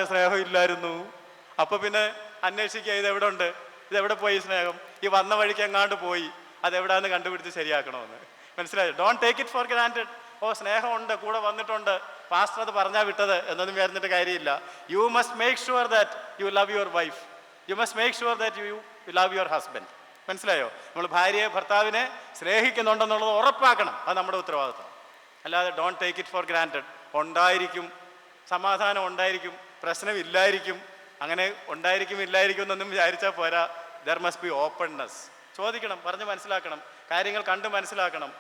പറഞ്ഞ സ്നേഹം ഇല്ലായിരുന്നു. അപ്പൊ പിന്നെ അന്വേഷിക്കുക, ഇതെവിടെ ഉണ്ട്, ഇതെവിടെ പോയി സ്നേഹം, ഈ വന്ന വഴിക്ക് എങ്ങാണ്ട് പോയി, അതെവിടാന്ന് കണ്ടുപിടിച്ച് ശരിയാക്കണമെന്ന്. മനസ്സിലായോ? Don't take it for granted. ഓ സ്നേഹമുണ്ട്, കൂടെ വന്നിട്ടുണ്ട്, പാസ്റ്റർ അത് പറഞ്ഞാൽ വിട്ടത് എന്നൊന്നും വിചാരിച്ചിട്ട് കാര്യമില്ല. You must make sure that you love your wife. You must make sure that you love your husband. മനസ്സിലായോ? നമ്മൾ ഭാര്യയെ ഭർത്താവിനെ സ്നേഹിക്കുന്നുണ്ടെന്നുള്ളത് ഉറപ്പാക്കണം. അത് നമ്മുടെ ഉത്തരവാദിത്വം. അല്ലാതെ don't take it for granted. ഉണ്ടായിരിക്കും, സമാധാനം ഉണ്ടായിരിക്കും, പ്രശ്നമില്ലായിരിക്കും, അങ്ങനെ ഉണ്ടായിരിക്കും ഇല്ലായിരിക്കും എന്നൊന്നും വിചാരിച്ചാൽ പോരാ. There must be openness. ചോദിക്കണം, പറഞ്ഞ് മനസ്സിലാക്കണം, കാര്യങ്ങൾ കണ്ട് മനസ്സിലാക്കണം.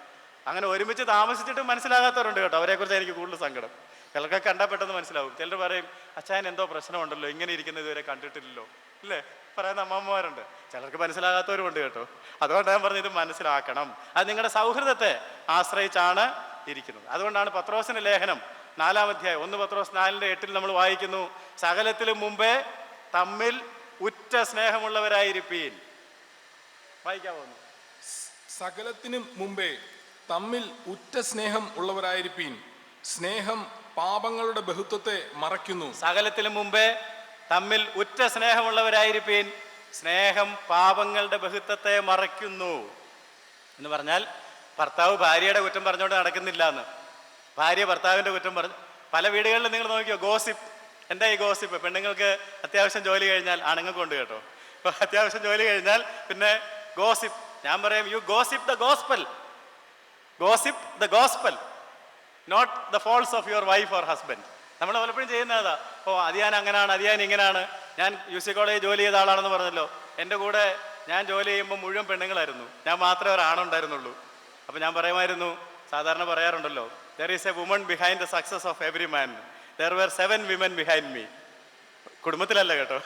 അങ്ങനെ ഒരുമിച്ച് താമസിച്ചിട്ട് മനസ്സിലാകാത്തവരുണ്ട് കേട്ടോ, അവരെക്കുറിച്ച് എനിക്ക് കൂടുതൽ സങ്കടം. ചിലർക്കൊക്കെ കണ്ടാൽ പെട്ടെന്ന് മനസ്സിലാവും. ചിലർ പറയും അച്ഛൻ എന്തോ പ്രശ്നമുണ്ടല്ലോ, ഇങ്ങനെ ഇരിക്കുന്നത് ഇതുവരെ കണ്ടിട്ടില്ലല്ലോ, ഇല്ലേ പറയുന്ന അമ്മമാരുണ്ട്. ചിലർക്ക് മനസ്സിലാകാത്തവരുമുണ്ട് കേട്ടോ. അതുകൊണ്ടാണ് ഞാൻ പറഞ്ഞത്, ഇത് മനസ്സിലാക്കണം. അത് നിങ്ങളുടെ സൗഹൃദത്തെ ആശ്രയിച്ചാണ് ഇരിക്കുന്നത്. അതുകൊണ്ടാണ് പത്രോസിന്റെ ലേഖനം 4-ാം അധ്യായം 1 പത്രോസ് 4:8 നമ്മൾ വായിക്കുന്നു, സകലത്തിലും മുമ്പേ തമ്മിൽ ഉറ്റ സ്നേഹമുള്ളവരായിരിപ്പീൻ. വായിക്കാമോ? സകലത്തിനും മുമ്പേ തമ്മിൽ ഉറ്റ സ്നേഹം ഉള്ളവരായിരിപ്പീൻ, സ്നേഹം പാപങ്ങളുടെ ബഹുത്വത്തെ മറയ്ക്കുന്നു. സകലത്തിലും മുമ്പേ തമ്മിൽ ഉറ്റ സ്നേഹമുള്ളവരായിരിപ്പീൻ, സ്നേഹം പാപങ്ങളുടെ ബഹുത്വത്തെ മറയ്ക്കുന്നു. എന്ന് പറഞ്ഞാൽ ഭർത്താവ് ഭാര്യയുടെ കുറ്റം പറഞ്ഞുകൊണ്ട് നടക്കുന്നില്ല എന്ന്, ഭാര്യ ഭർത്താവിൻ്റെ കുറ്റം പറഞ്ഞു. പല വീടുകളിലും നിങ്ങൾ നോക്കിയോ ഗോസിപ്പ്. എന്താ ഈ ഗോസിപ്പ്? പെണ്ണുങ്ങൾക്ക് അത്യാവശ്യം ജോലി കഴിഞ്ഞാൽ, ആണുങ്ങൾക്ക് ഉണ്ട് കേട്ടോ, ഇപ്പോൾ അത്യാവശ്യം ജോലി കഴിഞ്ഞാൽ പിന്നെ ഗോസിപ്പ്. ഞാൻ പറയും, you gossip the gospel. Gossip the gospel, not the faults of your wife or husband. നമ്മൾ പലപ്പോഴും ചെയ്യുന്നതാ. ഓ അതിയാൻ അങ്ങനെയാണ്, അതിയാൻ ഇങ്ങനെയാണ്. ഞാൻ UC കോളേജ് ജോലി ചെയ്ത ആളാണെന്ന് പറഞ്ഞല്ലോ. എൻ്റെ കൂടെ ഞാൻ ജോലി ചെയ്യുമ്പോൾ മുഴുവൻ പെണ്ണുങ്ങളായിരുന്നു, ഞാൻ മാത്രമേ ഒരാണുണ്ടായിരുന്നുള്ളൂ. അപ്പം ഞാൻ പറയുമായിരുന്നു, സാധാരണ പറയാറുണ്ടല്ലോ, there is a woman behind the success of every man, there were 7 women behind me. കുടുംബത്തിലല്ല കേട്ടോ,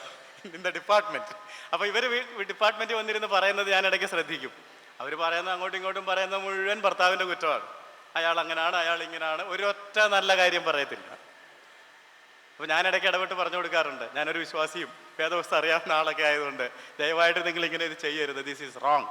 ഇൻ ദ ഡിപ്പാർട്ട്മെന്റ്. അപ്പോൾ ഇവർ ഡിപ്പാർട്ട്മെന്റ് വന്നിരുന്ന് പറയുന്നത് ഞാൻ ഇടയ്ക്ക് ശ്രദ്ധിക്കും. അവർ പറയുന്നത് അങ്ങോട്ടും ഇങ്ങോട്ടും പറയുന്നത് മുഴുവൻ ഭർത്താവിൻ്റെ കുറ്റമാണ്. അയാൾ അങ്ങനെയാണ്, അയാൾ ഇങ്ങനെയാണ്, ഒരൊറ്റ നല്ല കാര്യം പറയത്തില്ല. അപ്പോൾ ഞാൻ ഇടയ്ക്ക് ഇടപെട്ട് പറഞ്ഞു കൊടുക്കാറുണ്ട്. ഞാനൊരു വിശ്വാസിയും വേദവസ്തു അറിയാവുന്ന ആളൊക്കെ ആയതുകൊണ്ട് ദയവായിട്ട് നിങ്ങൾ ഇങ്ങനെ ഇത് ചെയ്യരുത്, this is wrong,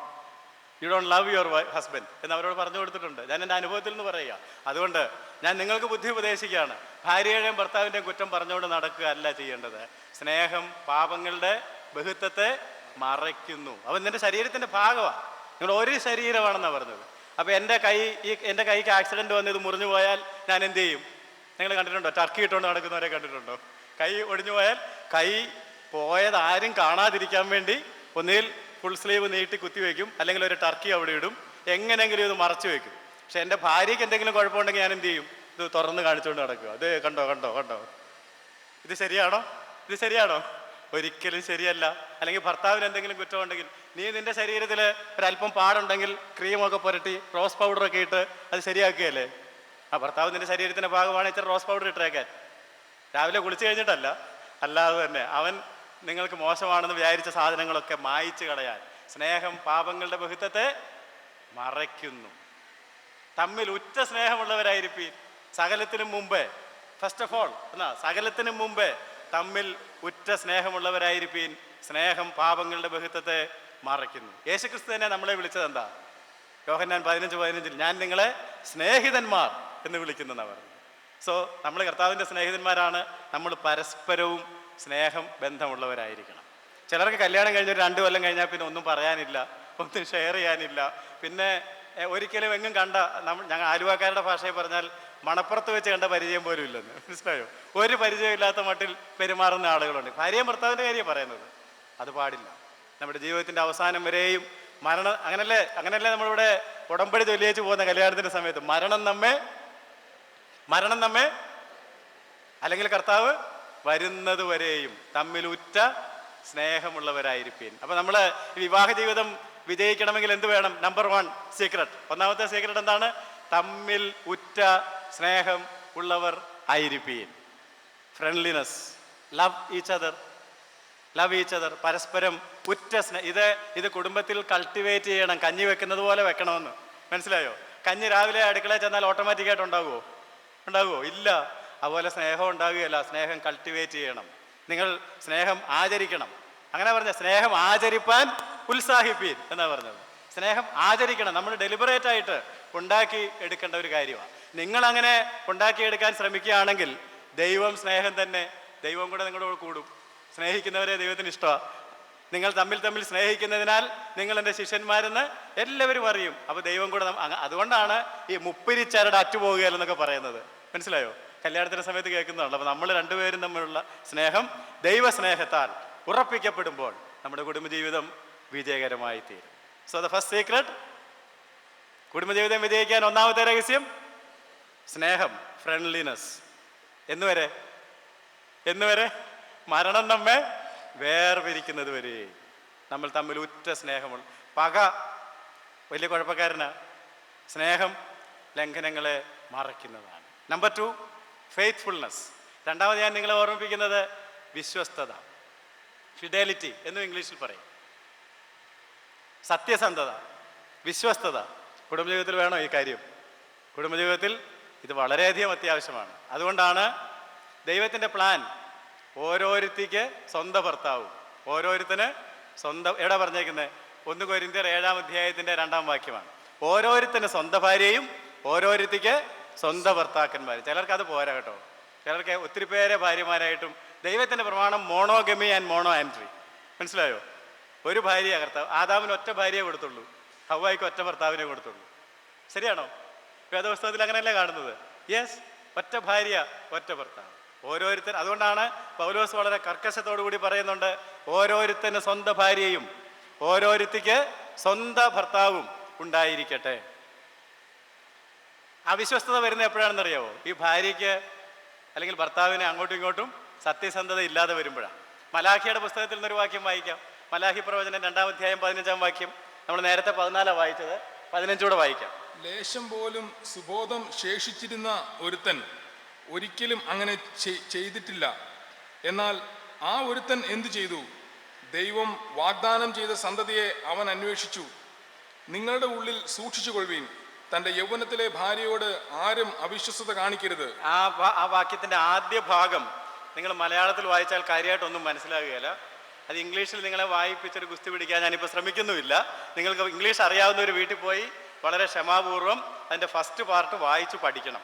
you don't love your husband എന്ന് അവരോട് പറഞ്ഞു കൊടുത്തിട്ടുണ്ട്. ഞാൻ എൻ്റെ അനുഭവത്തിൽ നിന്ന് പറയുക. അതുകൊണ്ട് ഞാൻ നിങ്ങൾക്ക് ബുദ്ധി ഉപദേശിക്കുകയാണ്. ഭാര്യയുടെയും ഭർത്താവിൻ്റെയും കുറ്റം പറഞ്ഞുകൊണ്ട് നടക്കുക അല്ല ചെയ്യേണ്ടത്. സ്നേഹം പാപങ്ങളുടെ ബഹുത്വത്തെ മറയ്ക്കുന്നു. അവൻ നിന്റെ ശരീരത്തിൻ്റെ ഭാഗമാണ്. നിങ്ങൾ ഒരു ശരീരമാണെന്നാണ് പറഞ്ഞത്. അപ്പോൾ എൻ്റെ കൈക്ക് ആക്സിഡൻറ്റ് വന്ന് ഇത് മുറിഞ്ഞു പോയാൽ ഞാൻ എന്ത് ചെയ്യും? നിങ്ങൾ കണ്ടിട്ടുണ്ടോ? ടർക്കി ഇട്ടുകൊണ്ട് നടക്കുന്നവരെ കണ്ടിട്ടുണ്ടോ? കൈ ഒടിഞ്ഞു പോയാൽ കൈ പോയത് ആരും കാണാതിരിക്കാൻ വേണ്ടി ഒന്നുകിൽ ഫുൾ സ്ലീവ് നീട്ടി കുത്തിവെക്കും, അല്ലെങ്കിൽ ഒരു ടർക്കി അവിടെ ഇടും, എങ്ങനെയെങ്കിലും ഇത് മറച്ചു വെക്കും. പക്ഷെ എൻ്റെ ഭാര്യയ്ക്ക് എന്തെങ്കിലും കുഴപ്പമുണ്ടെങ്കിൽ ഞാൻ എന്ത് ചെയ്യും? ഇത് തുറന്ന് കാണിച്ചുകൊണ്ട് നടക്കുക. അത് കണ്ടോ കണ്ടോ കണ്ടോ, ഇത് ശരിയാണോ? ഇത് ശരിയാണോ? ഒരിക്കലും ശരിയല്ല. അല്ലെങ്കിൽ ഭർത്താവിന് എന്തെങ്കിലും കുറ്റമുണ്ടെങ്കിൽ, നീ നിന്റെ ശരീരത്തിൽ ഒരല്പം പാടുണ്ടെങ്കിൽ ക്രീമൊക്കെ പുരട്ടി റോസ് പൗഡറൊക്കെ ഇട്ട് അത് ശരിയാക്കുകയല്ലേ? ആ ഭർത്താവ് നിന്റെ ശരീരത്തിൻ്റെ ഭാഗമാണ്, ഇച്ചിരി റോസ് പൗഡർ ഇട്ടേക്കാൻ. രാവിലെ കുളിച്ച് കഴിഞ്ഞിട്ടല്ല, അല്ലാതെ തന്നെ അവൻ നിങ്ങൾക്ക് മോശമാണെന്ന് വിചാരിച്ച സാധനങ്ങളൊക്കെ മായിച്ച് കളയാൻ. സ്നേഹം പാപങ്ങളുടെ ബഹുത്വത്തെ മറയ്ക്കുന്നു. തമ്മിൽ ഉറ്റ സ്നേഹമുള്ളവരായിരിക്കും സകലത്തിനും മുമ്പേ. ഫസ്റ്റ് ഓഫ് ഓൾ എന്നാ, സകലത്തിനും മുമ്പേ തമ്മിൽ ഉറ്റ സ്നേഹമുള്ളവരായിരിക്കും, സ്നേഹം പാപങ്ങളുടെ ബഹുത്വത്തെ മറയ്ക്കുന്നു. യേശുക്രിസ്തു തന്നെ നമ്മളെ വിളിച്ചത് എന്താ? യോഹന്നാൻ 15:15 ഞാൻ നിങ്ങളെ സ്നേഹിതന്മാർ എന്ന് വിളിക്കുന്നതെന്നാണ് പറഞ്ഞത്. സോ നമ്മൾ കർത്താവിൻ്റെ സ്നേഹിതന്മാരാണ്. നമ്മൾ പരസ്പരവും സ്നേഹം ബന്ധമുള്ളവരായിരിക്കണം. ചിലർക്ക് കല്യാണം കഴിഞ്ഞൊരു 2 കൊല്ലം കഴിഞ്ഞാൽ പിന്നെ ഒന്നും പറയാനില്ല, ഒന്നും ഷെയർ ചെയ്യാനില്ല. പിന്നെ ഒരിക്കലും എങ്ങും കണ്ട ഞങ്ങൾ ആലുവാക്കാരുടെ ഭാഷയിൽ പറഞ്ഞാൽ മണപ്പുറത്ത് വെച്ച് കണ്ട പരിചയം പോലും ഇല്ലെന്ന്. മനസ്സിലായോ? ഒരു പരിചയമില്ലാത്ത മട്ടിൽ പെരുമാറുന്ന ആളുകളുണ്ട്. ഭാര്യയും ഭർത്താവിൻ്റെ കാര്യം പറയുന്നത്. അത് പാടില്ല. നമ്മുടെ ജീവിതത്തിൻ്റെ അവസാനം വരെയും അങ്ങനല്ലേ നമ്മളിവിടെ ഉടമ്പടി ചൊല്ലിയേച്ച് പോകുന്ന കല്യാണത്തിൻ്റെ സമയത്ത് മരണം നമ്മെ അല്ലെങ്കിൽ കർത്താവ് വരുന്നത് വരെയും തമ്മിൽ ഉറ്റ സ്നേഹമുള്ളവരായിരിക്കും. അപ്പം നമ്മൾ വിവാഹ ജീവിതം വിജയിക്കണമെങ്കിൽ എന്ത് വേണം? Number 1 secret. ഒന്നാമത്തെ സീക്രട്ട് എന്താണ്? തമ്മിൽ ഉറ്റ സ്നേഹം ഉള്ളവർ ആയിരിക്കും. ഫ്രണ്ട്ലിനെസ്, ലവ് ഈച്ച് അതർ, പരസ്പരം ഉറ്റ ഇത് കുടുംബത്തിൽ കൾട്ടിവേറ്റ് ചെയ്യണം. കഞ്ഞി വെക്കുന്നത് പോലെ വെക്കണമെന്ന്. മനസ്സിലായോ? കഞ്ഞി രാവിലെ അടുക്കളയിൽ ചെന്നാൽ ഓട്ടോമാറ്റിക്കായിട്ട് ഉണ്ടാകുമോ? ഇല്ല. അതുപോലെ സ്നേഹം ഉണ്ടാകുകയല്ല, സ്നേഹം കൾട്ടിവേറ്റ് ചെയ്യണം. നിങ്ങൾ സ്നേഹം ആചരിക്കണം. അങ്ങനെ പറഞ്ഞ സ്നേഹം ആചരിപ്പാൻ ഉത്സാഹിപ്പീൻ എന്നാ പറഞ്ഞത്. സ്നേഹം ആചരിക്കണം. നമ്മൾ ഡെലിബറേറ്റ് ആയിട്ട് ഉണ്ടാക്കി എടുക്കേണ്ട ഒരു കാര്യമാണ്. നിങ്ങളങ്ങനെ ഉണ്ടാക്കിയെടുക്കാൻ ശ്രമിക്കുകയാണെങ്കിൽ ദൈവം സ്നേഹം തന്നെ ദൈവം കൂടെ നിങ്ങളുടെ കൂടെ കൂടും. സ്നേഹിക്കുന്നവരെ ദൈവത്തിന് ഇഷ്ടമാണ്. നിങ്ങൾ തമ്മിൽ തമ്മിൽ സ്നേഹിക്കുന്നതിനാൽ നിങ്ങൾ എൻ്റെ ശിഷ്യന്മാരെന്ന് എല്ലാവരും അറിയും. അപ്പോൾ ദൈവം കൂടെ അതുകൊണ്ടാണ് ഈ മുപ്പിരിച്ചരട് അറ്റുപോകുകയെന്നൊക്കെ പറയുന്നത്. മനസ്സിലായോ? കല്യാണത്തിൻ്റെ സമയത്ത് കേൾക്കുന്നതാണ്. അപ്പോൾ നമ്മൾ രണ്ടുപേരും തമ്മിലുള്ള സ്നേഹം ദൈവസ്നേഹത്താൽ ഉറപ്പിക്കപ്പെടുമ്പോൾ നമ്മുടെ കുടുംബജീവിതം വിജയകരമായി തീരും. സോ ദ ഫസ്റ്റ് സീക്രട്ട്, കുടുംബജീവിതം വിജയിക്കാൻ ഒന്നാമത്തെ രഹസ്യം സ്നേഹം, ഫ്രണ്ട്ലിനെസ്. എന്നുവരെ മരണം നമ്മെ വേർപിരിക്കുന്നത് വരെ നമ്മൾ തമ്മിൽ ഉറ്റ സ്നേഹമുള്ള. പക വലിയ കുഴപ്പക്കാരനാ. സ്നേഹം ലംഘനങ്ങളെ മറയ്ക്കുന്നതാണ്. Number 2, faithfulness. രണ്ടാമത് ഞാൻ നിങ്ങളെ ഓർമ്മിപ്പിക്കുന്നത് വിശ്വസ്തത, ഫിഡലിറ്റി എന്നും ഇംഗ്ലീഷിൽ പറയും. സത്യസന്ധത, വിശ്വസ്തത. കുടുംബജീവിതത്തിൽ വേണോ ഈ കാര്യം? കുടുംബജീവിതത്തിൽ ഇത് വളരെയധികം അത്യാവശ്യമാണ്. അതുകൊണ്ടാണ് ദൈവത്തിൻ്റെ പ്ലാൻ ഓരോരുത്തിക്ക് സ്വന്തം ഭർത്താവും, ഓരോരുത്തന് സ്വന്തം. എവിടെ പറഞ്ഞേക്കുന്നത്? 1 കൊരിന്ത്യർ 7-ാം അധ്യായത്തിൻ്റെ 2-ാം വാക്യമാണ്. ഓരോരുത്തന് സ്വന്തം ഭാര്യയും ഓരോരുത്തിക്ക് സ്വന്തം ഭർത്താക്കന്മാരും. ചിലർക്ക് അത് പോരാ കേട്ടോ. ചിലർക്ക് ഒത്തിരി പേരെ ഭാര്യമാരായിട്ടും. ദൈവത്തിൻ്റെ പ്രമാണം മോണോഗമി ആൻഡ് മോണോ ആൻട്രി. മനസ്സിലായോ? ഒരു ഭാര്യ കർത്താവ്. ആദാമിന് ഒറ്റ ഭാര്യയെ കൊടുത്തുള്ളൂ, ഹവ്വായ്ക്ക് ഒറ്റ ഭർത്താവിനെ കൊടുത്തുള്ളൂ. ശരിയാണോ? വേദപുസ്തകത്തിൽ അങ്ങനെയല്ലേ കാണുന്നത്? യെസ്, ഒറ്റ ഭാര്യ ഒറ്റ ഭർത്താവ്. ഓരോരുത്തർ. അതുകൊണ്ടാണ് പൗലോസ് വളരെ കർക്കശത്തോടു കൂടി പറയുന്നുണ്ട്, ഓരോരുത്തന് സ്വന്തം ഭാര്യയും ഓരോരുത്തിക്ക് സ്വന്തം ഭർത്താവും ഉണ്ടായിരിക്കട്ടെ. അവിശ്വസ്തത വരുന്നത് എപ്പോഴാണെന്നറിയാവോ? ഈ ഭാര്യയ്ക്ക് അല്ലെങ്കിൽ ഭർത്താവിനെ അങ്ങോട്ടും ഇങ്ങോട്ടും സത്യസന്ധത ഇല്ലാതെ വരുമ്പോഴാണ്. മലാഖിയുടെ പുസ്തകത്തിൽ നിന്നൊരു വാക്യം വായിക്കാം. മലാഖി പ്രവചനം 2-ാം അധ്യായം 15-ാം വാക്യം. നമ്മൾ നേരത്തെ 14 വായിച്ചത്, 15 വായിക്കാം. ലേശം പോലും സുബോധം ശേഷിച്ചിരുന്ന ഒരുത്തൻ ഒരിക്കലും അങ്ങനെ ചെയ്തിട്ടില്ല. എന്നാൽ ആ ഒരുത്തൻ എന്തു ചെയ്തു? ദൈവം വാഗ്ദാനം ചെയ്ത സന്തതിയെ അവൻ അന്വേഷിച്ചു. നിങ്ങളുടെ ഉള്ളിൽ സൂക്ഷിച്ചുകൊള്ളുവീൻ, തൻ്റെ യൗവനത്തിലെ ഭാര്യയോട് ആരും അവിശ്വസ്തത കാണിക്കരുത്. ആ വാക്യത്തിൻ്റെ ആദ്യ ഭാഗം നിങ്ങൾ മലയാളത്തിൽ വായിച്ചാൽ കാര്യമായിട്ടൊന്നും മനസ്സിലാകുകയില്ല. അത് ഇംഗ്ലീഷിൽ നിങ്ങളെ വായിപ്പിച്ചൊരു ഗുസ്തി പിടിക്കാൻ ഞാനിപ്പോൾ ശ്രമിക്കുന്നുമില്ല. നിങ്ങൾക്ക് ഇംഗ്ലീഷ് അറിയാവുന്നവർ വീട്ടിൽ പോയി വളരെ ക്ഷമാപൂർവ്വം അതിൻ്റെ ഫസ്റ്റ് പാർട്ട് വായിച്ചു പഠിക്കണം.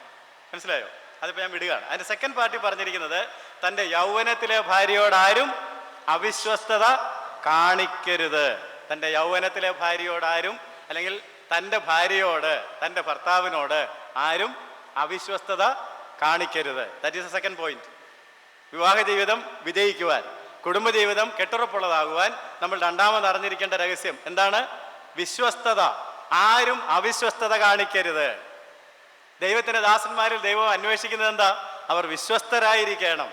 മനസ്സിലായോ? അതിപ്പോൾ ഞാൻ വിടുകയാണ്. അതിൻ്റെ സെക്കൻഡ് പാർട്ടിൽ പറഞ്ഞിരിക്കുന്നത്, തൻ്റെ യൗവനത്തിലെ ഭാര്യയോടാരും അവിശ്വസ്തത കാണിക്കരുത്. തൻ്റെ യൗവനത്തിലെ ഭാര്യയോടാരും, അല്ലെങ്കിൽ തൻ്റെ ഭാര്യയോട്, തൻ്റെ ഭർത്താവിനോട് ആരും അവിശ്വസ്തത കാണിക്കരുത്. That is A second point. വിവാഹ ജീവിതം വിജയിക്കുവാൻ, കുടുംബജീവിതം കെട്ടുറപ്പുള്ളതാകുവാൻ നമ്മൾ രണ്ടാമത് അറിഞ്ഞിരിക്കേണ്ട രഹസ്യം എന്താണ്? വിശ്വസ്തത. ആരും അവിശ്വസ്തത കാണിക്കരുത്. ദൈവത്തിൻ്റെ ദാസന്മാരിൽ ദൈവം അന്വേഷിക്കുന്നത് എന്താ? അവർ വിശ്വസ്തരായിരിക്കണം.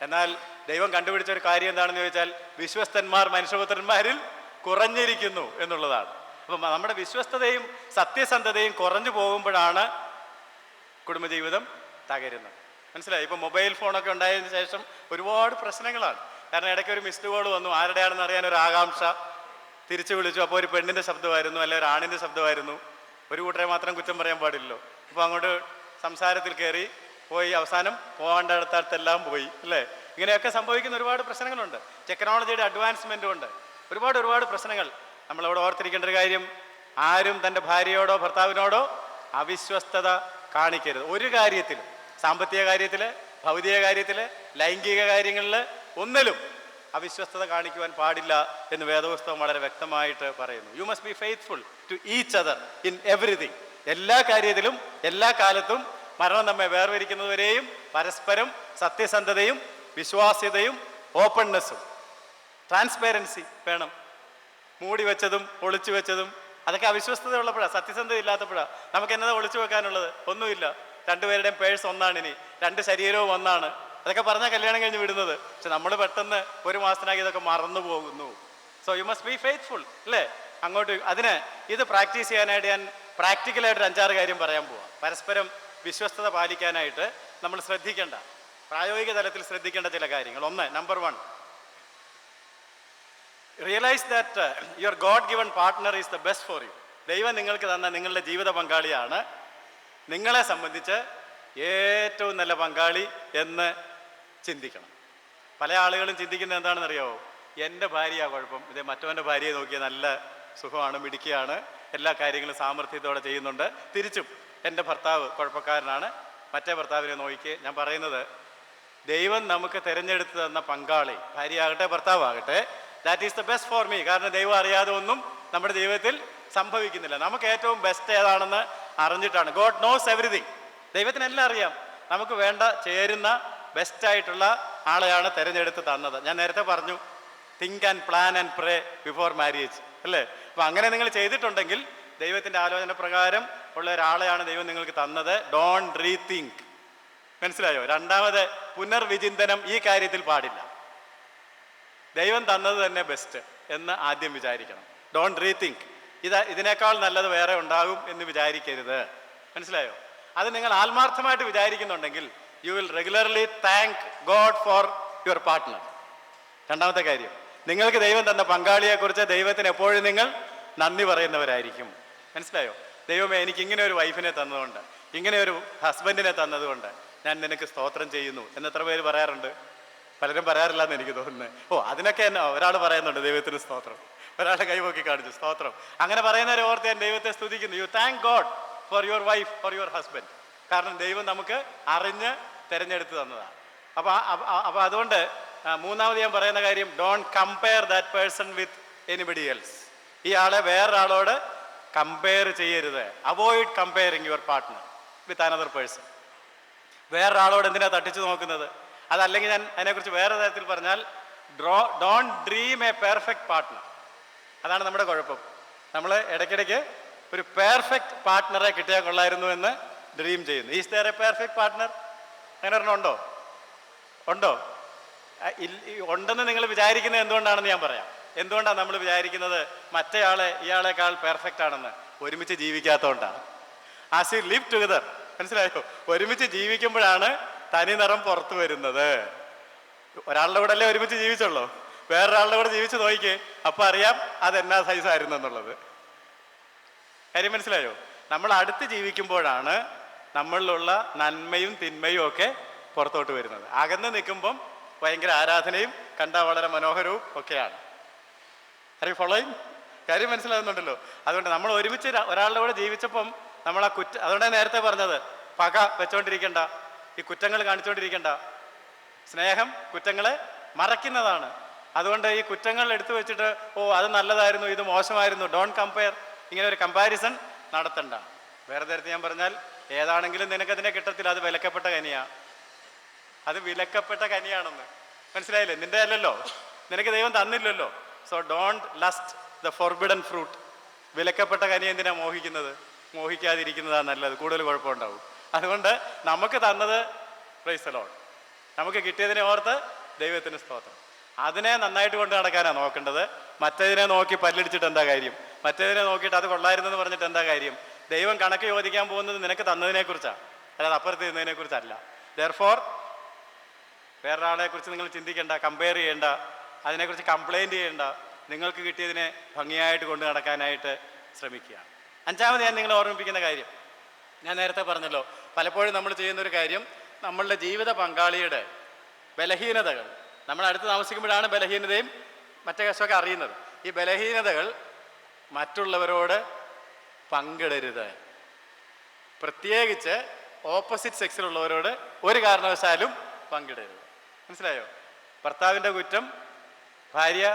എന്നാൽ ദൈവം കണ്ടുപിടിച്ച ഒരു കാര്യം എന്താണെന്ന് ചോദിച്ചാൽ, വിശ്വസ്തന്മാർ മനുഷ്യപുത്രന്മാരിൽ കുറഞ്ഞിരിക്കുന്നു എന്നുള്ളതാണ്. അപ്പം നമ്മുടെ വിശ്വസ്തതയും സത്യസന്ധതയും കുറഞ്ഞു പോകുമ്പോഴാണ് കുടുംബജീവിതം തകരുന്നത്. മനസ്സിലായി? ഇപ്പം മൊബൈൽ ഫോണൊക്കെ ഉണ്ടായതിനു ശേഷം ഒരുപാട് പ്രശ്നങ്ങളാണ്. കാരണം ഇടയ്ക്ക് ഒരു മിസ്ഡ് കോൾ വന്നു, ആരുടെയാണെന്ന് അറിയാൻ ഒരു ആകാംക്ഷ, തിരിച്ചു വിളിച്ചു. അപ്പോൾ ഒരു പെണ്ണിൻ്റെ ശബ്ദമായിരുന്നു, അല്ലെങ്കിൽ ഒരു ആണിൻ്റെ ശബ്ദമായിരുന്നു. ഒരു കൂട്ടരെ മാത്രം കുറ്റം പറയാൻ പാടില്ലല്ലോ. അപ്പോൾ അങ്ങോട്ട് സംസാരത്തിൽ കയറി പോയി, അവസാനം പോകേണ്ടടുത്തെല്ലാം പോയി, അല്ലേ? ഇങ്ങനെയൊക്കെ സംഭവിക്കുന്ന ഒരുപാട് പ്രശ്നങ്ങളുണ്ട്. ടെക്നോളജിയുടെ അഡ്വാൻസ്മെൻറ്റും ഉണ്ട്. ഒരുപാട് പ്രശ്നങ്ങൾ. നമ്മളവിടെ ഓർത്തിരിക്കേണ്ട ഒരു കാര്യം, ആരും തൻ്റെ ഭാര്യയോടോ ഭർത്താവിനോടോ അവിശ്വസ്തത കാണിക്കരുത്. ഒരു കാര്യത്തിലും, സാമ്പത്തിക കാര്യത്തിൽ, ഭൗതിക കാര്യത്തിൽ, ലൈംഗിക കാര്യങ്ങളിൽ ഒന്നിലും അവിശ്വസ്തത കാണിക്കുവാൻ പാടില്ല എന്ന് വേദപുസ്തകം വളരെ വ്യക്തമായിട്ട് പറയുന്നു. You must be faithful to each other in everything. എല്ലാ കാര്യത്തിലും എല്ലാ കാലത്തും മരണം നമ്മെ വേർതിരിക്കുന്നതുവരെയും പരസ്പരം സത്യസന്ധതയും വിശ്വാസ്യതയും ഓപ്പൺനെസ്സും ട്രാൻസ്പെറൻസി വേണം. മൂടി വെച്ചതും ഒളിച്ചു വെച്ചതും അതൊക്കെ അവിശ്വസ്തത ഉള്ളപ്പോഴാണ്, സത്യസന്ധത ഇല്ലാത്തപ്പോഴാണ്. നമുക്ക് എന്നതാ ഒളിച്ചു വെക്കാനുള്ളത്? ഒന്നുമില്ല. രണ്ടുപേരുടെയും പേഴ്സ് ഒന്നാണ്, ഇനി രണ്ട് ശരീരവും ഒന്നാണ്. അതൊക്കെ പറഞ്ഞാൽ കല്യാണം കഴിഞ്ഞ് വിടുന്നത്. പക്ഷെ നമ്മൾ പെട്ടെന്ന് ഒരു മാസത്തിനാക്കി ഇതൊക്കെ മറന്നു പോകുന്നു. So you must be faithful, അല്ലേ? അങ്ങോട്ട് ഇത് പ്രാക്ടീസ് ചെയ്യാനായിട്ട് ഞാൻ പ്രാക്ടിക്കലായിട്ട് 5-6 കാര്യം പറയാൻ പോവാം. പരസ്പരം വിശ്വസ്തത പാലിക്കാനായിട്ട് നമ്മൾ ശ്രദ്ധിക്കേണ്ട, പ്രായോഗിക തലത്തിൽ ശ്രദ്ധിക്കേണ്ട ചില കാര്യങ്ങൾ. Number 1, realise that your God given partner is the best for you. ദൈവം നിങ്ങൾക്ക് തന്ന നിങ്ങളുടെ ജീവിത പങ്കാളിയാണ് നിങ്ങളെ സംബന്ധിച്ച് ഏറ്റവും നല്ല പങ്കാളി എന്ന് ചിന്തിക്കണം. പല ആളുകളും ചിന്തിക്കുന്നത് എന്താണെന്നറിയാമോ? എൻ്റെ ഭാര്യയാണ് കുഴപ്പം, ഇതേ മറ്റവൻ്റെ ഭാര്യയെ നോക്കിയാൽ നല്ല സുഖമാണ്, മിടുക്കിയാണ്, എല്ലാ കാര്യങ്ങളും സാമർഥ്യത്തോടെ ചെയ്യുന്നുണ്ട്. തിരിച്ചും എൻ്റെ ഭർത്താവ് കുഴപ്പക്കാരനാണ്, മറ്റേ ഭർത്താവിനെ നോക്കി. ഞാൻ പറയുന്നത്, ദൈവം നമുക്ക് തിരഞ്ഞെടുത്ത് തന്ന പങ്കാളി, ഭാര്യയാകട്ടെ ഭർത്താവാകട്ടെ, that is the best for me. കാരണം ദൈവം അറിയാതെ ഒന്നും നമ്മുടെ ജീവിതത്തിൽ സംഭവിക്കുന്നില്ല. നമുക്ക് ഏറ്റവും ബെസ്റ്റ് ഏതാണെന്ന് അറിഞ്ഞിട്ടാണ്. God knows everything. ദൈവത്തിനെല്ലാം അറിയാം. നമുക്ക് വേണ്ട ചേരുന്ന ബെസ്റ്റായിട്ടുള്ള ആളെയാണ് തിരഞ്ഞെടുത്ത് തന്നത്. ഞാൻ നേരത്തെ പറഞ്ഞു, think and plan and pray before marriage, അല്ലേ? അപ്പം അങ്ങനെ നിങ്ങൾ ചെയ്തിട്ടുണ്ടെങ്കിൽ ദൈവത്തിൻ്റെ ആലോചന പ്രകാരം ഉള്ള ഒരാളെയാണ് ദൈവം നിങ്ങൾക്ക് തന്നത്. Don't rethink. മനസ്സിലായോ? രണ്ടാമത് പുനർവിചിന്തനം ഈ കാര്യത്തിൽ പാടില്ല. ദൈവം തന്നത് തന്നെ ബെസ്റ്റ് എന്ന് ആദ്യം വിചാരിക്കണം. Don't rethink. ഇതിനേക്കാൾ നല്ലത് വേറെ ഉണ്ടാകും എന്ന് വിചാരിക്കരുത്. മനസ്സിലായോ? അത് നിങ്ങൾ ആത്മാർത്ഥമായിട്ട് വിചാരിക്കുന്നുണ്ടെങ്കിൽ you will regularly thank God for your partner. രണ്ടാമത്തെ കാര്യം, നിങ്ങൾക്ക് ദൈവം തന്ന പങ്കാളിയെക്കുറിച്ച് ദൈവത്തിന് എപ്പോഴും നിങ്ങൾ നന്ദി പറയുന്നവരായിരിക്കും. മനസ്സിലായോ? ദൈവമേ, എനിക്ക് ഇങ്ങനെ ഒരു വൈഫിനെ തന്നതുകൊണ്ട്, ഇങ്ങനെ ഒരു ഹസ്ബൻഡിനെ തന്നതുകൊണ്ട് ഞാൻ നിനക്ക് സ്തോത്രം ചെയ്യുന്നു എന്ന് എത്ര പേര് പറയാറുണ്ട്? പലരും പറയാറില്ല എന്ന് എനിക്ക് തോന്നുന്നത്. അതിനൊക്കെ എന്നെ ഒരാൾ പറയുന്നുണ്ട്, ദൈവത്തിന് സ്തോത്രം. ഒരാളുടെ കൈപോക്കി കാണിച്ചു, സ്തോത്രം. അങ്ങനെ പറയുന്നവരെ ഓർത്ത് ഞാൻ ദൈവത്തെ സ്തുതിക്കുന്നു. You thank God for your wife, for your husband. കാരണം ദൈവം നമുക്ക് അറിഞ്ഞ് തിരഞ്ഞെടുത്ത് തന്നതാണ്. അപ്പോൾ അതുകൊണ്ട് മൂന്നാമത് ഞാൻ പറയുന്ന കാര്യം, don't compare that person with anybody else. ഈ ആളെ വേറൊരാളോട് കമ്പയർ ചെയ്യരുത്. Avoid comparing your partner with another person. വേറൊരാളോട് എന്തിനാ തട്ടിച്ചു നോക്കുന്നത്? അതല്ലെങ്കിൽ ഞാൻ അതിനെക്കുറിച്ച് വേറെ തരത്തിൽ പറഞ്ഞാൽ, don't dream a perfect partner. അതാണ് നമ്മുടെ കുഴപ്പം. നമ്മൾ ഇടയ്ക്കിടയ്ക്ക് ഒരു പെർഫെക്റ്റ് പാർട്ട്ണറെ കിട്ടിയാൽ കൊള്ളായിരുന്നു എന്ന് ഡ്രീം ചെയ്യുന്നു. Is there a perfect partner? അങ്ങനെ ഒരെണ്ണം ഉണ്ടോ? ഉണ്ടെന്ന് നിങ്ങൾ വിചാരിക്കുന്നത് എന്തുകൊണ്ടാണെന്ന് ഞാൻ പറയാം. എന്തുകൊണ്ടാണ് നമ്മൾ വിചാരിക്കുന്നത് ഇയാളെക്കാൾ പെർഫെക്റ്റ് ആണെന്ന്? ഒരുമിച്ച് ജീവിക്കാത്തതുകൊണ്ടാണ്. ആസ് യു ലിവ് ടുഗദർ, മനസ്സിലായോ? ഒരുമിച്ച് ജീവിക്കുമ്പോഴാണ് തനി നിറം പുറത്തു വരുന്നത്. ഒരാളുടെ കൂടെ അല്ലേ ഒരുമിച്ച് ജീവിച്ചുള്ളൂ? വേറൊരാളുടെ കൂടെ ജീവിച്ച് നോക്കിക്കേ, അപ്പം അറിയാം അതെന്നാ സൈസായിരുന്നു എന്നുള്ളത്. കാര്യം മനസ്സിലായോ? നമ്മൾ അടുത്ത് ജീവിക്കുമ്പോഴാണ് നമ്മളിലുള്ള നന്മയും തിന്മയും ഒക്കെ പുറത്തോട്ട് വരുന്നത്. അകന്ന് നിൽക്കുമ്പം ഭയങ്കര ആരാധനയും കണ്ടാൽ വളരെ മനോഹരവും ഒക്കെയാണ്. ആരും ഫോളോയും? കാര്യം മനസ്സിലാകുന്നുണ്ടല്ലോ. അതുകൊണ്ട് നമ്മൾ ഒരുമിച്ച് ഒരാളുടെ കൂടെ ജീവിച്ചപ്പം നമ്മൾ അതുകൊണ്ടാണ് നേരത്തെ പറഞ്ഞത്, പക വെച്ചോണ്ടിരിക്കണ്ട, ഈ കുറ്റങ്ങൾ കാണിച്ചുകൊണ്ടിരിക്കണ്ട. സ്നേഹം കുറ്റങ്ങളെ മറയ്ക്കുന്നതാണ്. അതുകൊണ്ട് ഈ കുറ്റങ്ങൾ എടുത്തു വെച്ചിട്ട് അത് നല്ലതായിരുന്നു, ഇത് മോശമായിരുന്നു, ഡോണ്ട് കമ്പയർ, ഇങ്ങനെ ഒരു കമ്പാരിസൺ നടത്തണ്ട. വേറെ തരത്തിൽ ഞാൻ പറഞ്ഞാൽ, ഏതാണെങ്കിലും നിനക്കതിനെ കിട്ടത്തില്ല, അത് വിലക്കപ്പെട്ട കനിയാണ്. അത് വിലക്കപ്പെട്ട കനിയാണെന്ന് മനസ്സിലായില്ലേ? നിന്റെ അല്ലല്ലോ, നിനക്ക് ദൈവം തന്നില്ലല്ലോ. So don't lust the forbidden fruit. വിലക്കപ്പെട്ട കനി എന്തിനാ മോഹിക്കുന്നത്? മോഹിക്കാതിരിക്കുന്നതാണ് നല്ലത്, കൂടുതൽ കുഴപ്പമുണ്ടാവും. അതുകൊണ്ട് നമുക്ക് തന്നത് പ്രൈസ് ദി ലോർഡ്, നമുക്ക് കിട്ടിയതിനെ ഓർത്ത് ദൈവത്തിന് സ്തോത്രം. അതിനെ നന്നായിട്ട് കൊണ്ട് നടക്കാനാണ് നോക്കേണ്ടത്. മറ്റേതിനെ നോക്കി പല്ലിടിച്ചിട്ട് എന്താ കാര്യം? മറ്റേതിനെ നോക്കിയിട്ട് അത് കൊള്ളായിരുന്നെന്ന് പറഞ്ഞിട്ട് എന്താ കാര്യം? ദൈവം കണക്ക് ചോദിക്കാൻ പോകുന്നത് നിനക്ക് തന്നതിനെ കുറിച്ചാണ്, അല്ലാതെ അപ്പുറത്ത് ഇരുന്നതിനെ കുറിച്ചല്ല. ദെർഫോർ വേറൊരാളെ കുറിച്ച് നിങ്ങൾ ചിന്തിക്കേണ്ട, കമ്പയർ ചെയ്യേണ്ട, അതിനെക്കുറിച്ച് കംപ്ലൈൻറ്റ് ചെയ്യേണ്ട. നിങ്ങൾക്ക് കിട്ടിയതിനെ ഭംഗിയായിട്ട് കൊണ്ട് നടക്കാനായിട്ട് ശ്രമിക്കുക. അഞ്ചാമത് ഞാൻ നിങ്ങളെ ഓർമ്മിപ്പിക്കുന്ന കാര്യം, ഞാൻ നേരത്തെ പറഞ്ഞല്ലോ, പലപ്പോഴും നമ്മൾ ചെയ്യുന്നൊരു കാര്യം, നമ്മളുടെ ജീവിത പങ്കാളിയുടെ ബലഹീനതകൾ, നമ്മൾ അടുത്ത് താമസിക്കുമ്പോഴാണ് ബലഹീനതയും മറ്റേ കഷ്ടമൊക്കെ അറിയുന്നത്. ഈ ബലഹീനതകൾ മറ്റുള്ളവരോട് പങ്കിടരുത്. പ്രത്യേകിച്ച് ഓപ്പോസിറ്റ് സെക്സിലുള്ളവരോട് ഒരു കാരണവശാലും പങ്കിടരുത്. മനസ്സിലായോ? ഭർത്താവിൻ്റെ കുറ്റം ഭാര്യ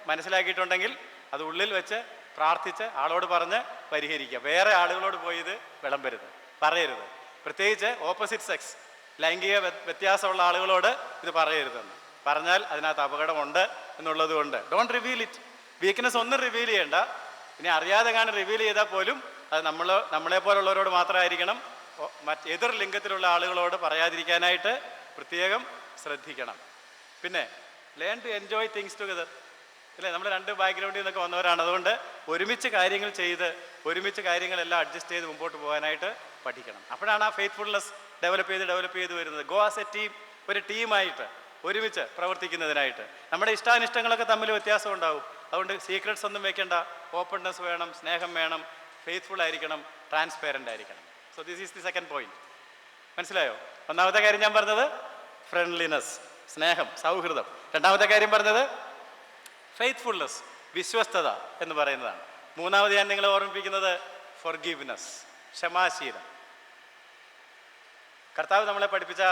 മനസ്സിലാക്കിയിട്ടുണ്ടെങ്കിൽ അത് ഉള്ളിൽ വെച്ച് പ്രാർത്ഥിച്ച് ആളോട് പറഞ്ഞ് പരിഹരിക്കുക. വേറെ ആളുകളോട് പോയി ഇത് വിളമ്പരുത്, പറയരുത്. പ്രത്യേകിച്ച് ഓപ്പോസിറ്റ് സെക്സ്, ലൈംഗിക വ്യത്യാസമുള്ള ആളുകളോട് ഇത് പറയരുതെന്ന്. പറഞ്ഞാൽ അതിനകത്ത് അപകടമുണ്ട് എന്നുള്ളത് കൊണ്ട് ഡോണ്ട് റിവീൽ ഇറ്റ്. വീക്ക്നെസ് ഒന്നും റിവീൽ ചെയ്യണ്ട. ഇനി അറിയാതെ കാണാൻ റിവീൽ ചെയ്താൽ പോലും അത് നമ്മളെപ്പോലുള്ളവരോട് മാത്രമായിരിക്കണം. എതിർ ലിംഗത്തിലുള്ള ആളുകളോട് പറയാതിരിക്കാനായിട്ട് പ്രത്യേകം ശ്രദ്ധിക്കണം. പിന്നെ learn to enjoy things together. ഇല്ലേ, നമ്മൾ രണ്ട് ബാക്ക്ഗ്രൗണ്ടിൽ നിന്നൊക്കെ വന്നവരാണ്. അതുകൊണ്ട് ഒരുമിച്ച് കാര്യങ്ങൾ ചെയ്ത് ഒരുമിച്ച് കാര്യങ്ങളെല്ലാം അഡ്ജസ്റ്റ് ചെയ്ത് മുമ്പോട്ട് പോകാനായിട്ട് പഠിക്കണം. അപ്പോഴാണ് ആ ഫെയ്ത്ത്ഫുൾനെസ് ഡെവലപ്പ് ചെയ്ത് വരുന്നത്. ഗോ ആസ് എ ടീം, ഒരു ടീമായിട്ട് ഒരുമിച്ച് പ്രവർത്തിക്കുന്നതിനായിട്ട്. നമ്മുടെ ഇഷ്ടാനിഷ്ടങ്ങളൊക്കെ തമ്മിൽ വ്യത്യാസം ഉണ്ടാവും. അതുകൊണ്ട് സീക്രട്സ് ഒന്നും വെക്കേണ്ട. ഓപ്പൺനെസ് വേണം, സ്നേഹം വേണം, ഫെയ്ത്ത്ഫുൾ ആയിരിക്കണം, ട്രാൻസ്പെറൻ്റ് ആയിരിക്കണം. So this is the second point. മനസ്സിലായോ? ഒന്നാമത്തെ കാര്യം ഞാൻ പറഞ്ഞത് ഫ്രണ്ട്ലിനെസ്, സ്നേഹം, സൗഹൃദം. രണ്ടാമത്തെ കാര്യം പറഞ്ഞത് ഫെയ്ത്ത്ഫുൾനെസ്, വിശ്വസ്തത എന്ന് പറയുന്നതാണ്. മൂന്നാമത് ഞാൻ നിങ്ങളെ ഓർമ്മിപ്പിക്കുന്നത് ഫൊർഗീവ്നെസ്, ക്ഷമാശീലം. കർത്താവ് നമ്മളെ പഠിപ്പിച്ച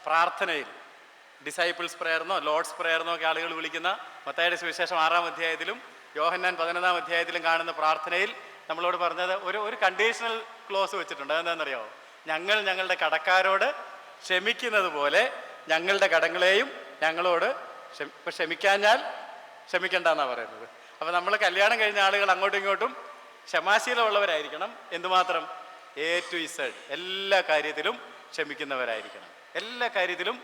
പ്രാർത്ഥനയിൽ ഡിസൈപ്പിൾസ് പ്രയർന്നോ ലോർഡ്സ് പ്രയർന്നോ ഒക്കെ ആളുകൾ വിളിക്കുന്ന മത്തായിയുടെ സുവിശേഷം 6-ാം അധ്യായത്തിലും യോഹന്നാൻ 11-ാം അധ്യായത്തിലും കാണുന്ന പ്രാർത്ഥനയിൽ നമ്മളോട് പറഞ്ഞത് ഒരു കണ്ടീഷണൽ ക്ലോസ് വെച്ചിട്ടുണ്ട്. അതെന്താണെന്നറിയാമോ? ഞങ്ങൾ ഞങ്ങളുടെ കടക്കാരോട് ക്ഷമിക്കുന്നത് പോലെ ഞങ്ങളുടെ കടങ്ങളെയും ഞങ്ങളോട് ഇപ്പം ക്ഷമിക്കാഞ്ഞാൽ ക്ഷമിക്കണ്ടെന്നാണ് പറയുന്നത്. അപ്പം നമ്മൾ കല്യാണം കഴിഞ്ഞ ആളുകൾ അങ്ങോട്ടും ഇങ്ങോട്ടും ക്ഷമാശീലമുള്ളവരായിരിക്കണം. എന്തുമാത്രം? A to Z എല്ലാ കാര്യത്തിലും ക്ഷമിക്കുന്നവരായിരിക്കണം. എല്ലാ കാര്യത്തിലും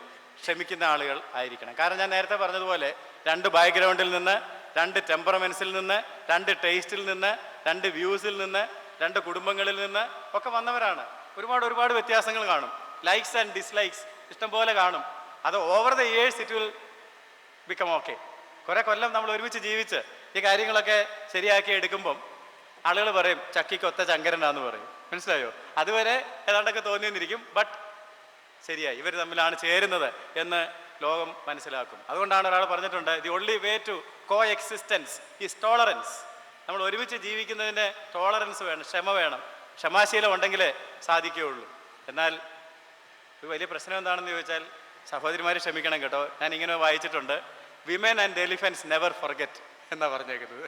ക്ഷമിക്കുന്ന ആളുകൾ ആയിരിക്കണം. കാരണം ഞാൻ നേരത്തെ പറഞ്ഞതുപോലെ 2 ബാക്ക്ഗ്രൗണ്ടിൽ നിന്ന്, 2 ടെമ്പറമെൻസിൽ നിന്ന്, 2 ടേസ്റ്റിൽ നിന്ന്, 2 വ്യൂസിൽ നിന്ന്, 2 കുടുംബങ്ങളിൽ നിന്ന് ഒക്കെ വന്നവരാണ്. ഒരുപാട് വ്യത്യാസങ്ങൾ കാണും. ലൈക്സ് ആൻഡ് ഡിസ്ലൈക്സ് ഇഷ്ടം പോലെ കാണും. അത് over the years it will become okay. കുറെ കൊല്ലം നമ്മൾ ഒരുമിച്ച് ജീവിച്ച് ഈ കാര്യങ്ങളൊക്കെ ശരിയാക്കി എടുക്കുമ്പം ആളുകൾ പറയും ചക്കിക്കൊത്ത ചങ്കരനാന്ന് പറയും. മനസ്സിലായോ? അതുവരെ ഏതാണ്ടൊക്കെ തോന്നിയെന്നിരിക്കും. ബട്ട് ശരിയായി, ഇവർ തമ്മിലാണ് ചേരുന്നത് എന്ന് ലോകം മനസ്സിലാക്കും. അതുകൊണ്ടാണ് ഒരാൾ പറഞ്ഞിട്ടുണ്ട്, the only way to coexistence is tolerance. നമ്മൾ ഒരുമിച്ച് ജീവിക്കുന്നതിന് ടോളറൻസ് വേണം, ക്ഷമ വേണം. ക്ഷമാശീലം ഉണ്ടെങ്കിലേ സാധിക്കുകയുള്ളൂ. എന്നാൽ ഒരു വലിയ പ്രശ്നം എന്താണെന്ന് ചോദിച്ചാൽ, സഹോദരിമാർ ക്ഷമിക്കണം കേട്ടോ, ഞാൻ ഇങ്ങനെ വായിച്ചിട്ടുണ്ട്, women and elephants never forget എന്നാണ് പറഞ്ഞേക്കുന്നത്.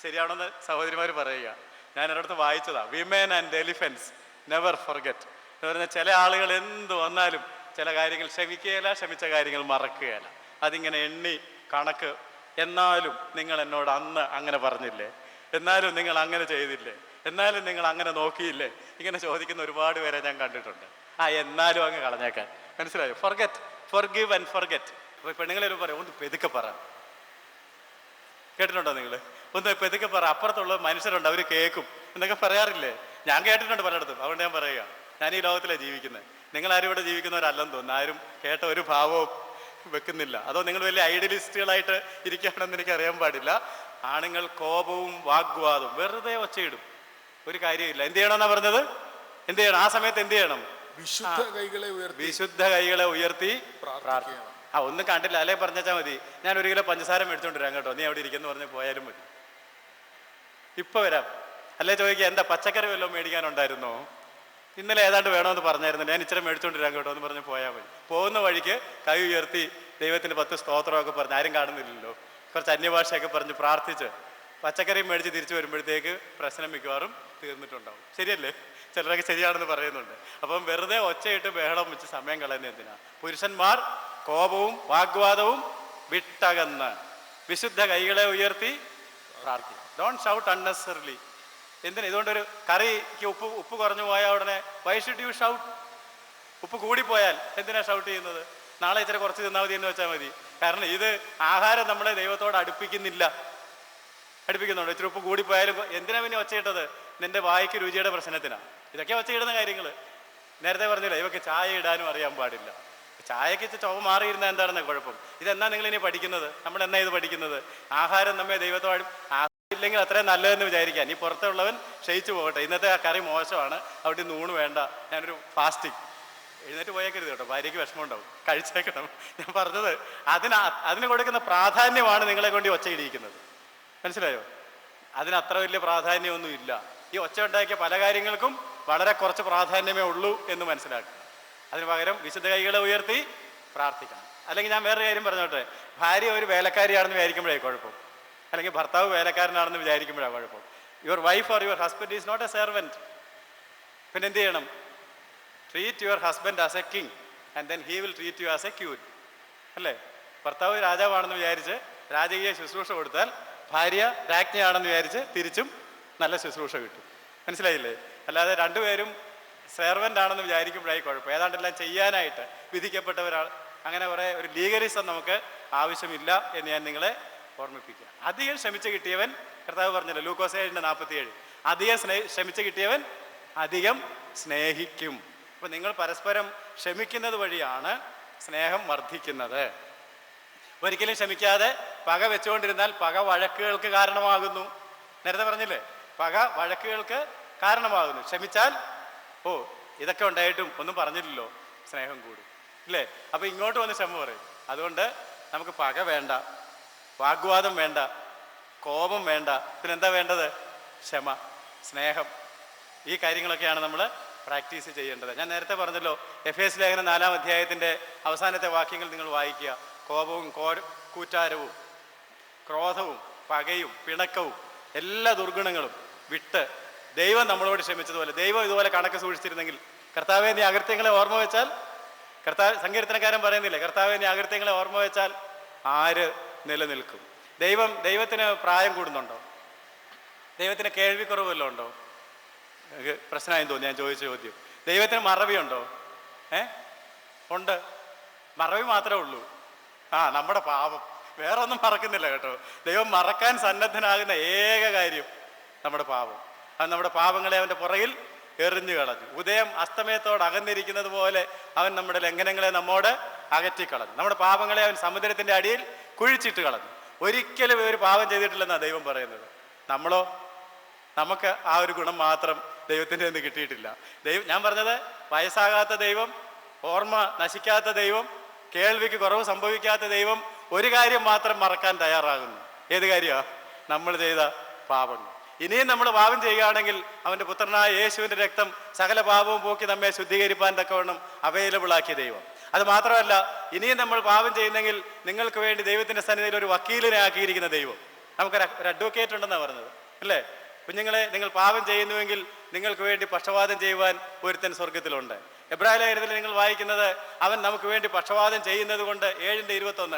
ശരിയാണെന്ന് സഹോദരിമാർ പറയുക. ഞാൻ ഒരിടത്ത് വായിച്ചതാ, women and elephants never forget എന്ന് പറഞ്ഞാൽ ചില ആളുകൾ എന്ത് വന്നാലും ചില കാര്യങ്ങൾ ക്ഷമിക്കുകയില്ല, ക്ഷമിച്ച കാര്യങ്ങൾ മറക്കുകയില്ല. അതിങ്ങനെ എണ്ണി കണക്ക്. എന്നാലും നിങ്ങൾ എന്നോട് അന്ന് അങ്ങനെ പറഞ്ഞില്ലേ, എന്നാലും നിങ്ങൾ അങ്ങനെ ചെയ്തില്ലേ, എന്നാലും നിങ്ങൾ അങ്ങനെ നോക്കിയില്ലേ, ഇങ്ങനെ ചോദിക്കുന്ന ഒരുപാട് പേരെ ഞാൻ കണ്ടിട്ടുണ്ട്. എന്നാലും അങ്ങ് കളഞ്ഞേക്കാൻ. മനസ്സിലായോ? Forget, forgive and forget. അപ്പോൾ പെണ്ണുങ്ങളെ പറയും, ഒന്ന് പെതുക്കെ പറ. കേട്ടിട്ടുണ്ടോ നിങ്ങൾ? ഒന്ന് പെതുക്കെ പറ, അപ്പുറത്തുള്ള മനുഷ്യരുണ്ട് അവർ കേൾക്കും എന്നൊക്കെ പറയാറില്ലേ? ഞാൻ കേട്ടിട്ടുണ്ട് പലയിടത്തും. അതുകൊണ്ട് ഞാൻ പറയുക, ഞാൻ ഈ ലോകത്തിലാണ് ജീവിക്കുന്നത്. നിങ്ങളാരും ഇവിടെ ജീവിക്കുന്നവരല്ലെന്ന് തോന്നുന്നു. ആരും കേട്ട ഒരു ഭാവവും വെക്കുന്നില്ല. അതോ നിങ്ങൾ വലിയ ഐഡിയലിസ്റ്റുകളായിട്ട് ഇരിക്കുകയാണെന്ന് എനിക്ക് അറിയാൻ പാടില്ല. ആണുങ്ങൾ കോപവും വാഗ്വാദവും വെറുതെ ഒച്ചയിടും, ഒരു കാര്യമില്ല. എന്ത് ചെയ്യണമെന്നാണ് പറഞ്ഞത്? എന്ത് ചെയ്യണം? ആ സമയത്ത് എന്ത് ചെയ്യണം? വിശുദ്ധ കൈകളെ ഉയർത്തി പ്രാർത്ഥിക്കണം. ഒന്നും കണ്ടില്ല അല്ലേ പറഞ്ഞാൽ മതി, ഞാൻ 1 കിലോ പഞ്ചസാര മേടിച്ചോണ്ടിരാം കേട്ടോ, നീ അവിടെ ഇരിക്കുന്നു പറഞ്ഞ് പോയാലും മതി. ഇപ്പൊ വരാം. അല്ലേ ചോദിക്കുക, എന്താ പച്ചക്കറി വല്ലതും മേടിക്കാനുണ്ടായിരുന്നോ? ഇന്നലെ ഏതാണ്ട് വേണമെന്ന് പറഞ്ഞായിരുന്നു, ഞാൻ ഇച്ചിരി മേടിച്ചോണ്ടിരാം കേട്ടോ എന്ന് പറഞ്ഞ് പോയാൽ മതി. പോകുന്ന വഴിക്ക് കൈ ഉയർത്തി ദൈവത്തിന് 10 സ്തോത്രമൊക്കെ പറഞ്ഞ്, ആരും കാണുന്നില്ലല്ലോ, കുറച്ച് അന്യഭാഷയൊക്കെ പറഞ്ഞ് പ്രാർത്ഥിച്ച് പച്ചക്കറി മേടിച്ച് തിരിച്ചു വരുമ്പോഴത്തേക്ക് പ്രശ്നം മിക്കവാറും തീർന്നിട്ടുണ്ടാവും. ശരിയല്ലേ? ചിലരൊക്കെ ശരിയാണെന്ന് പറയുന്നുണ്ട്. അപ്പം വെറുതെ ഒച്ചയിട്ട് ബഹളം വെച്ച് സമയം കളയുന്ന എന്തിനാ? പുരുഷന്മാർ കോപവും വാഗ്വാദവും വിട്ടകന്ന് വിശുദ്ധ കൈകളെ ഉയർത്തി പ്രാർത്ഥിക്കും. Don't shout unnecessarily. എന്തിനാ? ഇതുകൊണ്ടൊരു കറിക്ക് ഉപ്പ് കുറഞ്ഞു പോയാൽ ഉടനെ വൈ ഷുഡ് യു ഷൗട്ട്? ഉപ്പ് കൂടിപ്പോയാൽ എന്തിനാ ഷൗട്ട് ചെയ്യുന്നത്? നാളെ ഇച്ചിരി കുറച്ച് തിന്നാൽ മതി എന്ന് വെച്ചാൽ മതി. കാരണം ഇത് ആഹാരം നമ്മളെ ദൈവത്തോട് അടുപ്പിക്കുന്നുണ്ട്. ഇച്ചിരി ഉപ്പ് കൂടിപ്പോയാലും എന്തിനാ പിന്നെ ഒച്ചയിട്ടത്? നിന്റെ വായിക്ക് രുചിയുടെ പ്രശ്നത്തിനാണ്. ഇതൊക്കെ ഒച്ചയിടുന്ന കാര്യങ്ങൾ. നേരത്തെ പറഞ്ഞില്ല, ഇവക്ക് ചായ ഇടാനും അറിയാൻ പാടില്ല. ചായക്ക് ചുവ മാറിയിരുന്ന എന്താണെന്ന കുഴപ്പം? ഇതെന്നാ നിങ്ങളിനി പഠിക്കുന്നത്? നമ്മൾ എന്നാ ഇത് പഠിക്കുന്നത്? ആഹാരം നമ്മെ ദൈവത്തോട് ഇല്ലെങ്കിൽ അത്രയും നല്ലതെന്ന് വിചാരിക്കാൻ. ഈ പുറത്തുള്ളവൻ ക്ഷയിച്ചു പോകട്ടെ, ഇന്നത്തെ ആ കറി മോശമാണ്, അവിടെ നൂണ് വേണ്ട, ഞാനൊരു ഫാസ്റ്റിംഗ്. എഴുന്നേറ്റ് പോയേക്കരുത് കേട്ടോ, ഭാര്യയ്ക്ക് വിഷമം ഉണ്ടാവും, കഴിച്ചേക്കണം. ഞാൻ പറഞ്ഞത് അതിന് കൊടുക്കുന്ന പ്രാധാന്യമാണ് നിങ്ങളെ കൊണ്ട് ഈ ഒച്ചയിടിക്കുന്നത്. മനസ്സിലായോ? അതിന് അത്ര വലിയ പ്രാധാന്യമൊന്നും ഇല്ല. ഈ ഒച്ച ഉണ്ടാക്കിയ പല കാര്യങ്ങൾക്കും വളരെ കുറച്ച് പ്രാധാന്യമേ ഉള്ളൂ എന്ന് മനസ്സിലാക്കുക. അതിന് പകരം വിശുദ്ധ കൈകളെ ഉയർത്തി പ്രാർത്ഥിക്കണം. അല്ലെങ്കിൽ ഞാൻ വേറൊരു കാര്യം പറഞ്ഞോട്ടെ, ഭാര്യ ഒരു വേലക്കാരിയാണെന്ന് വിചാരിക്കുമ്പോഴേ കുഴപ്പം, അല്ലെങ്കിൽ ഭർത്താവ് വേലക്കാരനാണെന്ന് വിചാരിക്കുമ്പോഴാണ് കുഴപ്പം. Your wife or your husband is not a servant. പിന്നെ എന്ത് ചെയ്യണം? Treat your husband as a king and then he will treat you as a queen. അല്ലേ? ഭർത്താവ് രാജാവാണെന്ന് വിചാരിച്ച് രാജകീയ ശുശ്രൂഷ കൊടുത്താൽ ഭാര്യ രാജ്ഞിയാണെന്ന് വിചാരിച്ച് തിരിച്ചും നല്ല ശുശ്രൂഷ കിട്ടും. മനസ്സിലായില്ലേ? അല്ലാതെ രണ്ടുപേരും സെർവൻ്റ് ആണെന്ന് വിചാരിക്കുമ്പോഴായി കുഴപ്പം. ഏതാണ്ടെല്ലാം ചെയ്യാനായിട്ട് വിധിക്കപ്പെട്ടവരാണ്. അങ്ങനെ കുറേ ഒരു ലീഗലിസം നമുക്ക് ആവശ്യമില്ല എന്ന് ഞാൻ നിങ്ങളെ ഓർമ്മിപ്പിക്കുക. അധികം ക്ഷമിച്ച് കിട്ടിയവൻ, കർത്താവ് പറഞ്ഞല്ലോ ലൂക്കോസ് 7:47, അധികം ക്ഷമിച്ച് കിട്ടിയവൻ അധികം സ്നേഹിക്കും. അപ്പം നിങ്ങൾ പരസ്പരം ക്ഷമിക്കുന്നത് വഴിയാണ് സ്നേഹം വർദ്ധിക്കുന്നത്. ഒരിക്കലും ക്ഷമിക്കാതെ പക വെച്ചുകൊണ്ടിരുന്നാൽ പക വഴക്കുകൾക്ക് കാരണമാകുന്നു. നേരത്തെ പറഞ്ഞില്ലേ, പക വഴക്കുകൾക്ക് കാരണമാകുന്നു. ക്ഷമിച്ചാൽ ഇതൊക്കെ ഉണ്ടായിട്ടും ഒന്നും പറഞ്ഞില്ലല്ലോ, സ്നേഹം കൂടും. ഇല്ലേ? അപ്പം ഇങ്ങോട്ട് വന്ന് ക്ഷമ പറയും. അതുകൊണ്ട് നമുക്ക് പക വേണ്ട, വാഗ്വാദം വേണ്ട, കോപം വേണ്ട. പിന്നെന്താ വേണ്ടത്? ക്ഷമ, സ്നേഹം. ഈ കാര്യങ്ങളൊക്കെയാണ് നമ്മൾ പ്രാക്ടീസ് ചെയ്യേണ്ടത്. ഞാൻ നേരത്തെ പറഞ്ഞല്ലോ, എഫേസ് ലേഖനം 4-ാം അധ്യായത്തിൻ്റെ അവസാനത്തെ വാക്യങ്ങൾ നിങ്ങൾ വായിക്കുക. കോപവും കൂറ്റാരവും ക്രോധവും പകയും പിണക്കവും എല്ലാ ദുർഗുണങ്ങളും വിട്ട് ദൈവം നമ്മളോട് ക്ഷമിച്ചതുപോലെ ദൈവം ഇതുപോലെ കണക്ക് സൂക്ഷിച്ചിരുന്നെങ്കിൽ, കർത്താവെ നീ അകൃത്യങ്ങളെ ഓർമ്മ വെച്ചാൽ, സങ്കീർത്തനക്കാരൻ പറയുന്നില്ലേ, കർത്താവെ നീ അകൃത്യങ്ങളെ ഓർമ്മ വെച്ചാൽ ആര് നിലനിൽക്കും? ദൈവത്തിന് പ്രായം കൂടുന്നുണ്ടോ? ദൈവത്തിന് കേൾവിക്കുറവ് വല്ലതും ഉണ്ടോ? പ്രശ്നമായെന്ന് തോന്നി ഞാൻ ചോദിച്ച ചോദ്യം. ദൈവത്തിന് മറവിയുണ്ടോ? ഉണ്ട്. മറവി മാത്രമേ ഉള്ളൂ. നമ്മുടെ പാപം. വേറെ ഒന്നും മറക്കുന്നില്ല കേട്ടോ. ദൈവം മറക്കാൻ സന്നദ്ധനാകുന്ന ഏക കാര്യം നമ്മുടെ പാപം. അത് നമ്മുടെ പാപങ്ങളെ അവൻ്റെ പുറകിൽ എറിഞ്ഞു കളഞ്ഞു. ഉദയം അസ്തമയത്തോട് അകന്നിരിക്കുന്നത് പോലെ അവൻ നമ്മുടെ ലംഘനങ്ങളെ നമ്മോട് അകറ്റിക്കളഞ്ഞു. നമ്മുടെ പാപങ്ങളെ അവൻ സമുദ്രത്തിൻ്റെ അടിയിൽ കുഴിച്ചിട്ട് കളഞ്ഞു. ഒരിക്കലും ഒരു പാപം ചെയ്തിട്ടില്ലെന്നാണ് ദൈവം പറയുന്നത്. നമ്മളോ? നമുക്ക് ആ ഒരു ഗുണം മാത്രം ദൈവത്തിൻ്റെ നിന്ന് കിട്ടിയിട്ടില്ല. ഞാൻ പറഞ്ഞത്, വയസ്സാകാത്ത ദൈവം, ഓർമ്മ നശിക്കാത്ത ദൈവം, കേൾവിക്ക് കുറവ് സംഭവിക്കാത്ത ദൈവം ഒരു കാര്യം മാത്രം മറക്കാൻ തയ്യാറാകുന്നു. ഏത് കാര്യമാണ്? നമ്മൾ ചെയ്ത പാപങ്ങൾ. ഇനിയും നമ്മൾ പാപം ചെയ്യുകയാണെങ്കിൽ അവൻ്റെ പുത്രനായ യേശുവിൻ്റെ രക്തം സകല പാപവും പോക്കി നമ്മെ ശുദ്ധീകരിപ്പാൻ തക്കവണ്ണം അവൈലബിൾ ആക്കിയ ദൈവം. അത് മാത്രമല്ല, ഇനിയും നമ്മൾ പാപം ചെയ്യുന്നെങ്കിൽ നിങ്ങൾക്ക് വേണ്ടി ദൈവത്തിൻ്റെ സന്നിധിയിൽ ഒരു വക്കീലിനെ ആക്കിയിരിക്കുന്ന ദൈവം. നമുക്കൊരു അഡ്വക്കേറ്റ് ഉണ്ടെന്നാണ് പറഞ്ഞത് അല്ലേ? കുഞ്ഞുങ്ങളെ, നിങ്ങൾ പാപം ചെയ്യുന്നുവെങ്കിൽ നിങ്ങൾക്ക് വേണ്ടി പക്ഷവാദം ചെയ്യുവാൻ ഒരുത്തൻ സ്വർഗത്തിലുണ്ട്. എബ്രായ ലേഖനത്തിൽ നിങ്ങൾ വായിക്കുന്നത്, അവൻ നമുക്ക് വേണ്ടി പക്ഷവാദം ചെയ്യുന്നത് കൊണ്ട് 7:21